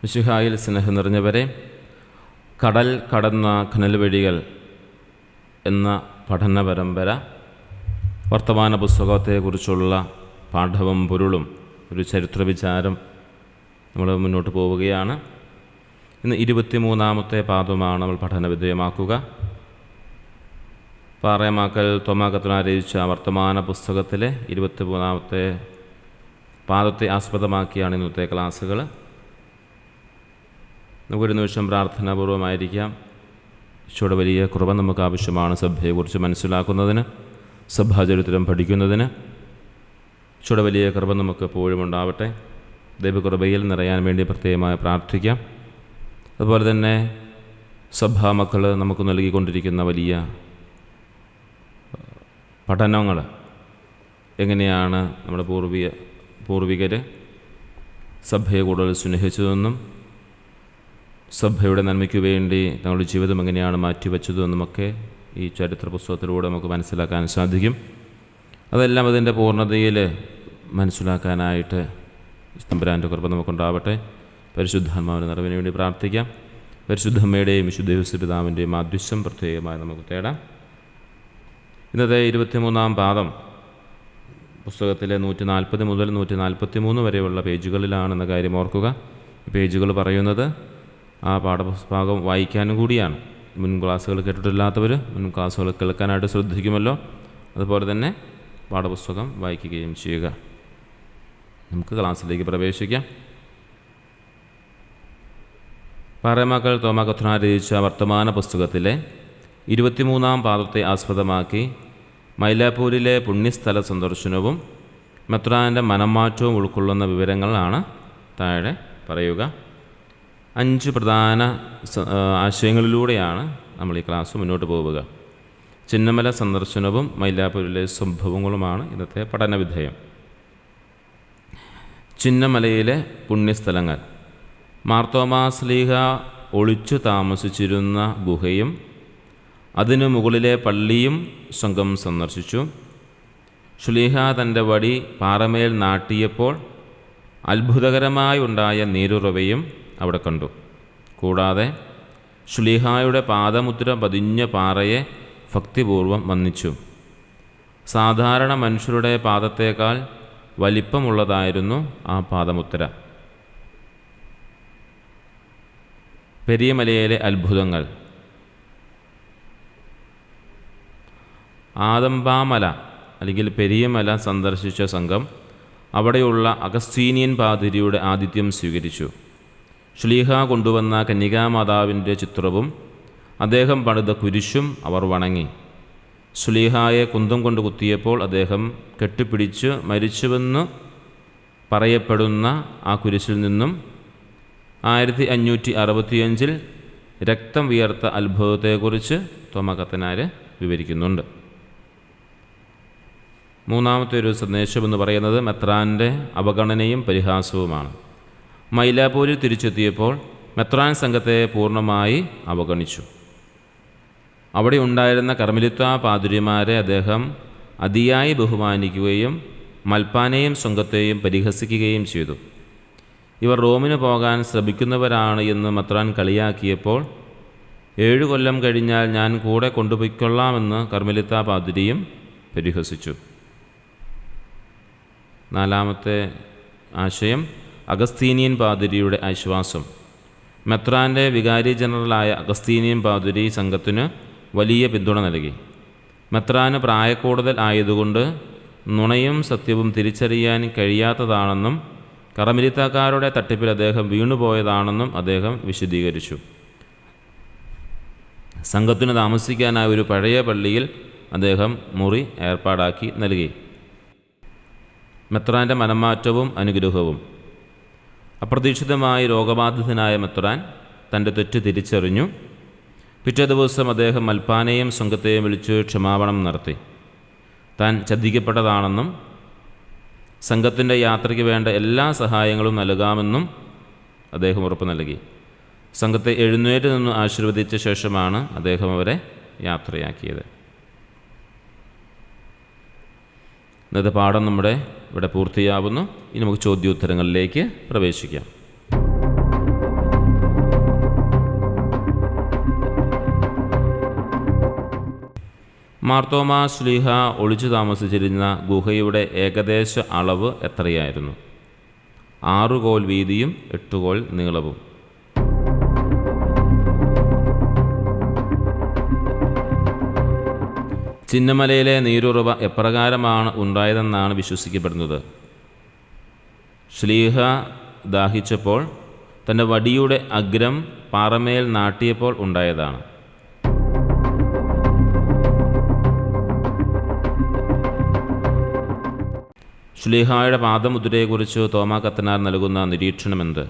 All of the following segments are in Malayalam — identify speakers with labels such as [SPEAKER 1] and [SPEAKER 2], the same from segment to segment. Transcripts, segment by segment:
[SPEAKER 1] മിശിഹായിൽ സ്നേഹം നിറഞ്ഞവരെ, കടൽ കടന്ന കനൽവഴികൾ എന്ന പഠന പരമ്പര വർത്തമാന പുസ്തകത്തെക്കുറിച്ചുള്ള പാഠവും പൊരുളും ഒരു ചരിത്രവിചാരം നമ്മൾ മുന്നോട്ട് പോവുകയാണ്. ഇന്ന് 23-ാമത്തെ പാദമാണ് നമ്മൾ പഠനവിധേയമാക്കുക. പാറേമാക്കൽ തോമാ കത്തനാർ രചിച്ച വർത്തമാന പുസ്തകത്തിലെ 23-ാമത്തെ പാദത്തെ ആസ്പദമാക്കിയാണ് ഇന്നത്തെ ക്ലാസ്സുകൾ. നമുക്കൊരു നിമിഷം പ്രാർത്ഥനാപൂർവമായിരിക്കാം. ഈശോയുടെ വലിയ കൃപ നമുക്ക് ആവശ്യമാണ് സഭയെക്കുറിച്ച് മനസ്സിലാക്കുന്നതിന്, സഭാചരിത്രം പഠിക്കുന്നതിന്. ഈശോയുടെ വലിയ കൃപ നമുക്ക് എപ്പോഴും ഉണ്ടാവട്ടെ. ദൈവകൃപയിൽ നിറയാൻ വേണ്ടി പ്രത്യേകമായി പ്രാർത്ഥിക്കാം. അതുപോലെ തന്നെ സഭാമക്കൾ നമുക്ക് നൽകിക്കൊണ്ടിരിക്കുന്ന വലിയ പഠനങ്ങൾ, എങ്ങനെയാണ് നമ്മുടെ പൂർവികർ സഭയെ കൂടുതൽ സ്നേഹിച്ചതെന്നും സഭയുടെ നന്മയ്ക്കു വേണ്ടി തങ്ങളുടെ ജീവിതം എങ്ങനെയാണ് മാറ്റിവെച്ചതെന്നുമൊക്കെ ഈ ചരിത്ര പുസ്തകത്തിലൂടെ നമുക്ക് മനസ്സിലാക്കാൻ സാധിക്കും. അതെല്ലാം അതിൻ്റെ പൂർണ്ണതയിൽ മനസ്സിലാക്കാനായിട്ട് തമ്പുരാൻ്റെ കൃപ നമുക്കുണ്ടാവട്ടെ. പരിശുദ്ധാത്മാവിൻ്റെ നിറവിന് വേണ്ടി പ്രാർത്ഥിക്കാം. പരിശുദ്ധമ്മയുടെയും വിശുദ്ധ യോസേപ്പ് പിതാവിൻ്റെയും മാധ്യസ്ഥം പ്രത്യേകമായി നമുക്ക് തേടാം. ഇന്നത്തെ 23-ാം പാദം പുസ്തകത്തിലെ 140 മുതൽ 143 വരെയുള്ള പേജുകളിലാണെന്ന കാര്യം ഓർക്കുക. ഈ പേജുകൾ പറയുന്നത് ആ പാഠഭാഗം വായിക്കാനും കൂടിയാണ്. മുൻ ക്ലാസ്സുകൾ കേട്ടിട്ടില്ലാത്തവർ മുൻ ക്ലാസ്സുകൾ കേൾക്കാനായിട്ട് ശ്രദ്ധിക്കുമല്ലോ. അതുപോലെ തന്നെ പാഠപുസ്തകം വായിക്കുകയും ചെയ്യുക. നമുക്ക് ക്ലാസ്സിലേക്ക് പ്രവേശിക്കാം. പാറേമാക്കൽ തോമാ കത്തനാർ രചിച്ച വർത്തമാന പുസ്തകത്തിലെ 23-ാം പാദത്തെ ആസ്പദമാക്കി മൈലാപ്പൂരിലെ പുണ്യസ്ഥല സന്ദർശനവും മെത്രാൻ്റെ മനംമാറ്റവും ഉൾക്കൊള്ളുന്ന വിവരങ്ങളാണ് താഴെ പറയുക. 5 പ്രധാന ആശയങ്ങളിലൂടെയാണ് നമ്മൾ ഈ ക്ലാസ് മുന്നോട്ട് പോവുക. ചിന്നമല സന്ദർശനവും മൈലാപ്പൂരിലെ സംഭവങ്ങളുമാണ് ഇന്നത്തെ പഠനവിധേയം. ചിന്നമലയിലെ പുണ്യസ്ഥലങ്ങൾ. മാർത്തോമാ ശ്ലീഹ ഒളിച്ചു താമസിച്ചിരുന്ന ഗുഹയും അതിനു മുകളിലെ പള്ളിയും സംഘം സന്ദർശിച്ചു. ശ്ലീഹ തൻ്റെ വടി പാറമേൽ നാട്ടിയപ്പോൾ അത്ഭുതകരമായി ഉണ്ടായ നീരുറവയും അവിടെ കണ്ടു. കൂടാതെ ശ്ലീഹായുടെ പാദമുദ്ര പതിഞ്ഞ പാറയെ ഭക്തിപൂർവം വന്ദിച്ചു. സാധാരണ മനുഷ്യരുടെ പാദത്തേക്കാൾ വലിപ്പമുള്ളതായിരുന്നു ആ പാദമുദ്ര. പെരിയമലയിലെ അത്ഭുതങ്ങൾ. ആദംബാമല അല്ലെങ്കിൽ പെരിയമല സന്ദർശിച്ച സംഘം അവിടെയുള്ള അഗസ്തീനിയൻ പാതിരിയുടെ ആതിഥ്യം സ്വീകരിച്ചു. ശ്ലീഹ കൊണ്ടുവന്ന കന്യകാമാതാവിൻ്റെ ചിത്രവും അദ്ദേഹം പണിത കുരിശും അവർ വണങ്ങി. ശ്ലീഹായെ കുന്തം കൊണ്ട് കുത്തിയപ്പോൾ അദ്ദേഹം കെട്ടിപ്പിടിച്ച് മരിച്ചുവെന്ന് പറയപ്പെടുന്ന ആ കുരിശിൽ നിന്നും 1565 രക്തം വിയർത്ത അത്ഭുതത്തെക്കുറിച്ച് തോമാ കത്തനാർ വിവരിക്കുന്നുണ്ട്. മൂന്നാമത്തെ ഒരു സന്ദേശമെന്ന് പറയുന്നത് മെത്രാൻ്റെ അവഗണനയും പരിഹാസവുമാണ്. മൈലാപ്പൂരിൽ തിരിച്ചെത്തിയപ്പോൾ മെത്രാൻ സംഘത്തെ പൂർണ്ണമായി അവഗണിച്ചു. അവിടെ ഉണ്ടായിരുന്ന കർമ്മലിത്ത പാതിരിമാരെ അദ്ദേഹം അതിയായി ബഹുമാനിക്കുകയും മൽപ്പാനെയും സംഘത്തെയും പരിഹസിക്കുകയും ചെയ്തു. ഇവർ റോമിന് പോകാൻ ശ്രമിക്കുന്നവരാണ് എന്ന് മെത്രാൻ കളിയാക്കിയപ്പോൾ 7 കൊല്ലം കഴിഞ്ഞാൽ ഞാൻ കൂടെ കൊണ്ടുപോയിക്കൊള്ളാമെന്ന് കർമ്മലിത്ത പാതിരിയും പരിഹസിച്ചു. നാലാമത്തെ ആശയം അഗസ്തീനിയൻ പാതിരിയുടെ ആശ്വാസം. മെത്രാൻ്റെ വികാരി ജനറലായ അഗസ്തീനിയൻ പാതിരി സംഘത്തിന് വലിയ പിന്തുണ നൽകി. മെത്രാന് പ്രായക്കൂടുതൽ ആയതുകൊണ്ട് നുണയും സത്യവും തിരിച്ചറിയാൻ കഴിയാത്തതാണെന്നും കർമ്മലിത്തക്കാരുടെ തട്ടിപ്പിൽ അദ്ദേഹം വീണുപോയതാണെന്നും അദ്ദേഹം വിശദീകരിച്ചു. സംഘത്തിന് താമസിക്കാനായി ഒരു പഴയ പള്ളിയിൽ അദ്ദേഹം മുറി ഏർപ്പാടാക്കി നൽകി. മെത്രാൻ്റെ മനംമാറ്റവും അനുഗ്രഹവും. അപ്രതീക്ഷിതമായി രോഗബാധിതനായ മെത്രാൻ തൻ്റെ തെറ്റ് തിരിച്ചറിഞ്ഞു. പിറ്റേ ദിവസം അദ്ദേഹം മൽപ്പാനെയും സംഘത്തെയും വിളിച്ച് ക്ഷമാപണം നടത്തി. താൻ ചതിക്കപ്പെട്ടതാണെന്നും സംഘത്തിൻ്റെ യാത്രയ്ക്ക് വേണ്ട എല്ലാ സഹായങ്ങളും നൽകാമെന്നും അദ്ദേഹം ഉറപ്പ് നൽകി. സംഘത്തെ എഴുന്നേറ്റ് നിന്ന് ആശീർവദിച്ച ശേഷമാണ് അദ്ദേഹം അവരെ യാത്രയാക്കിയത്. ഇന്നത്തെ പാഠം നമ്മുടെ ഇവിടെ പൂർത്തിയാവുന്നു. ഇനി നമുക്ക് ചോദ്യോത്തരങ്ങളിലേക്ക് പ്രവേശിക്കാം. മാർത്തോമാ ശ്ലീഹ ഒളിച്ചു താമസിച്ചിരുന്ന ഗുഹയുടെ ഏകദേശ അളവ് എത്രയായിരുന്നു? 6 കോൽ വീതിയും 8 കോൽ നീളവും. ചിന്നമലയിലെ നീരുറവ എപ്രകാരമാണ് ഉണ്ടായതെന്നാണ് വിശ്വസിക്കപ്പെടുന്നത്? ശ്ലീഹ ദാഹിച്ചപ്പോൾ തൻ്റെ വടിയുടെ അഗ്രം പാറമേൽ നാട്ടിയപ്പോൾ ഉണ്ടായതാണ്. ശ്ലീഹായുടെ പാദമുദ്രയെക്കുറിച്ച് തോമാ കത്തനാർ നൽകുന്ന നിരീക്ഷണമെന്ത്?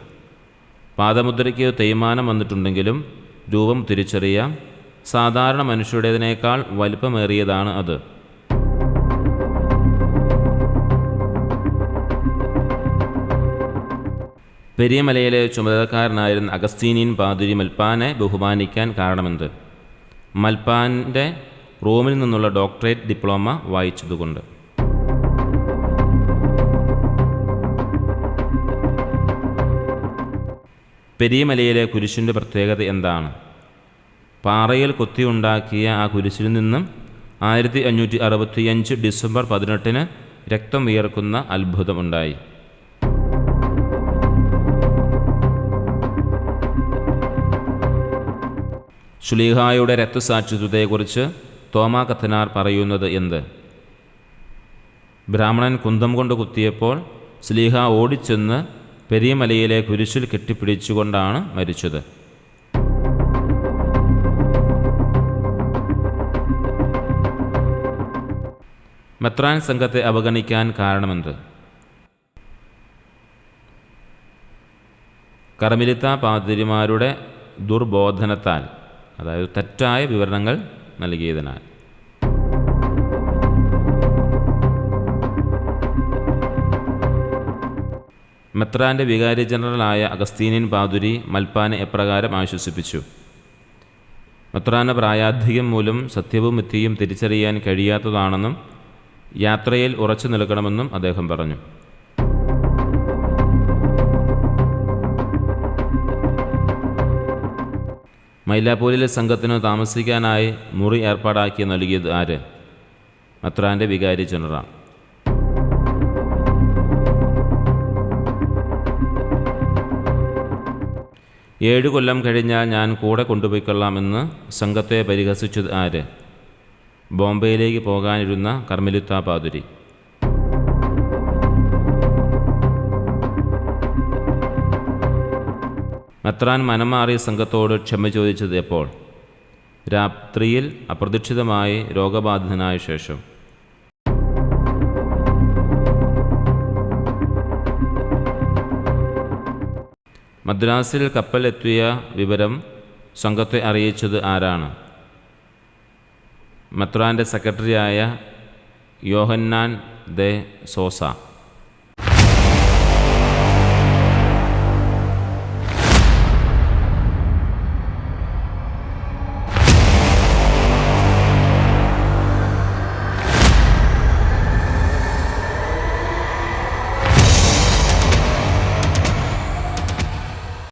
[SPEAKER 1] പാദമുദ്രയ്ക്ക് തേയ്മാനം വന്നിട്ടുണ്ടെങ്കിലും രൂപം തിരിച്ചറിയാം. സാധാരണ മനുഷ്യരുടേതിനേക്കാൾ വലിപ്പമേറിയതാണ് അത്. പെരിയമലയിലെ ചുമതലക്കാരനായിരുന്ന അഗസ്തീനിയൻ പാതിരി മൽപ്പാനെ ബഹുമാനിക്കാൻ കാരണമെന്ത്? മൽപ്പാൻ്റെ റോമിൽ നിന്നുള്ള ഡോക്ടറേറ്റ് ഡിപ്ലോമ വായിച്ചതുകൊണ്ട്. പെരിയമലയിലെ കുരിശിൻ്റെ പ്രത്യേകത എന്താണ്? പാറയിൽ കൊത്തിയുണ്ടാക്കിയ ആ കുരിശിൽ നിന്നും 1565 ഡിസംബർ 18 രക്തം വിയർക്കുന്ന അത്ഭുതമുണ്ടായി. ശ്ലീഹായുടെ രക്തസാക്ഷിത്വത്തെക്കുറിച്ച് തോമാ കത്തനാർ പറയുന്നത് എന്ത്? ബ്രാഹ്മണൻ കുന്തം കൊണ്ട് കുത്തിയപ്പോൾ ശ്ലീഹ ഓടിച്ചെന്ന് പെരിയമലയിലെ കുരിശിൽ കെട്ടിപ്പിടിച്ചുകൊണ്ടാണ് മരിച്ചത്. മെത്രാൻ സംഘത്തെ അവഗണിക്കാൻ കാരണമെന്ത്? കർമ്മിലിത്ത പാതിരിമാരുടെ ദുർബോധനത്താൽ, അതായത് തെറ്റായ വിവരണങ്ങൾ നൽകിയതിനാൽ. മെത്രാൻ്റെ വികാരി ജനറലായ അഗസ്തീനിയൻ പാതിരി മൽപ്പാനെ എപ്രകാരം ആശ്വസിപ്പിച്ചു? മെത്രാന് പ്രായാധിക്യം മൂലം സത്യവും മിഥ്യയും തിരിച്ചറിയാൻ കഴിയാത്തതാണെന്നും യാത്രയിൽ ഉറച്ചു നിൽക്കണമെന്നും അദ്ദേഹം പറഞ്ഞു. മൈലാപ്പൂരിലെ സംഘത്തിന് താമസിക്കാനായി മുറി ഏർപ്പാടാക്കി നൽകിയത് ആര്? മെത്രാൻ്റെ വികാരി ജനറൽ. ഏഴ് കൊല്ലം കഴിഞ്ഞാൽ ഞാൻ കൂടെ കൊണ്ടുപോയിക്കൊള്ളാമെന്ന് സംഘത്തെ പരിഹസിച്ചത് ആര്? ബോംബെയിലേക്ക് പോകാനിരുന്ന കർമ്മിലിത്ത പാതിരി. മെത്രാൻ മനംമാറി സംഘത്തോട് ക്ഷമ ചോദിച്ചത് എപ്പോൾ? രാത്രിയിൽ അപ്രതീക്ഷിതമായി രോഗബാധിതനായ ശേഷം. മദ്രാസിൽ കപ്പൽ എത്തിയ വിവരം സംഘത്തെ അറിയിച്ചത് ആരാണ്? മെത്രാൻ്റെ സെക്രട്ടറിയായ യോഹന്നാൻ ദെ സോസ.